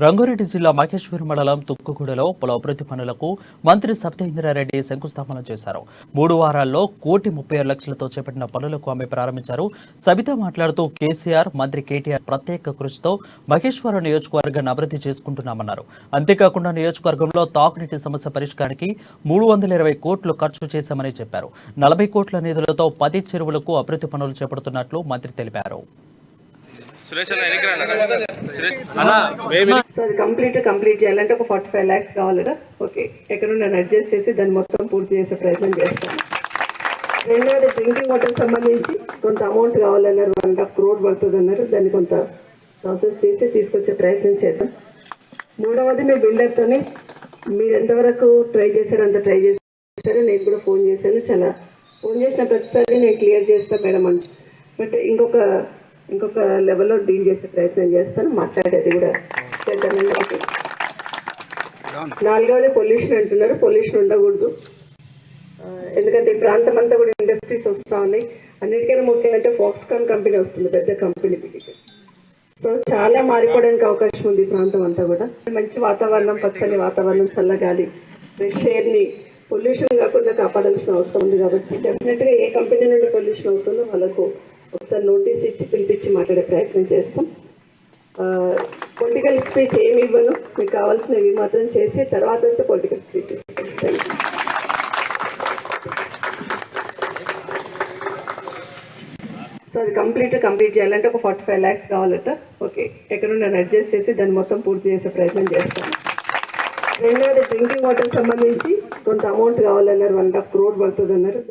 రంగారెడ్డి జిల్లా మహేశ్వరం మండలం తుక్కుగూడలో పలు అభివృద్ధి పనులకు మంత్రి సబితేంద్రారెడ్డి శంకుస్థాపన చేశారు. 3 వారాల్లో 1,36,00,000తో చేపట్టిన పనులకు ఆమె ప్రారంభించారు. సబిత మాట్లాడుతూ కేసీఆర్, మంత్రి కేటీఆర్ ప్రత్యేక కృషితో మహేశ్వరం నియోజకవర్గాన్ని అభివృద్ధి చేసుకుంటున్నామన్నారు. అంతేకాకుండా నియోజకవర్గంలో తాగునీటి సమస్య పరిష్కారానికి 320 కోట్లు ఖర్చు చేశామని చెప్పారు. 40 కోట్ల నిధులతో 10 చెరువులకు అభివృద్ధి పనులు చేపడుతున్నట్లు మంత్రి తెలిపారు. కంప్లీట్ చేయాలంటే ఒక 45 lakhs కావాలట. ఓకే, ఎక్కడ అడ్జస్ట్ చేసి దాన్ని మొత్తం పూర్తి చేసే ప్రయత్నం చేస్తాను. రెండవది డ్రింకింగ్ వాటర్ సంబంధించి కొంత అమౌంట్ కావాలన్నారు, 1.5 crore పడుతుంది అన్నారు. దాన్ని కొంత ప్రాసెస్ చేసి తీసుకొచ్చే ప్రయత్నం చేద్దాం. మూడవది మీ బిల్డర్తోని మీరు ఎంతవరకు ట్రై చేశారో అంత ట్రై చేశారు. నేను కూడా ఫోన్ చేశాను, చాలా ఫోన్ చేసిన ప్రతిసారి నేను క్లియర్ చేస్తాను మేడం అని. బట్ ఇంకొక లెవెల్లో డీల్ చేసే ప్రయత్నం చేస్తాను, మాట్లాడేది కూడా చేద్దామని. నాలుగవది పొల్యూషన్ అంటున్నారు. పొల్యూషన్ ఉండకూడదు, ఎందుకంటే ఈ ప్రాంతం అంతా కూడా ఇండస్ట్రీస్ వస్తూ ఉన్నాయి. అన్నిటికైనా ముఖ్యంగా ఫాక్స్కాన్ కంపెనీ వస్తుంది, పెద్ద కంపెనీ. సో చాలా మారిపోవడానికి అవకాశం ఉంది ఈ ప్రాంతం అంతా కూడా. మంచి వాతావరణం, పచ్చని వాతావరణం, చల్లగాలి, ఫ్రెష్ ఎయిర్ని పొల్యూషన్ కాకుండా కాపాడాల్సిన అవసరం ఉంది. కాబట్టి డెఫినెట్గా ఏ కంపెనీ నుండి పొల్యూషన్ అవుతుందో వాళ్ళకు ఒకసారి నోటీస్ ఇచ్చి పిలిపించి మాట్లాడే ప్రయత్నం చేస్తాం. పొలిటికల్ స్పీచ్ ఏమి ఇవ్వను, మీకు కావాల్సినవి మాత్రం చేసి తర్వాత వచ్చి పొలిటికల్ స్పీచ్ ఇస్తాం. సో అది కంప్లీట్ చేయాలంటే ఒక 45 lakhs కావాలట. ఓకే, ఎక్కడ అడ్జస్ట్ చేసి దాన్ని మొత్తం పూర్తి చేసే ప్రయత్నం చేస్తాను. రెండవది డ్రింకింగ్ వాటర్ సంబంధించి కొంత అమౌంట్ కావాలన్నారు, 1.5 crore పడుతుంది అన్నారు.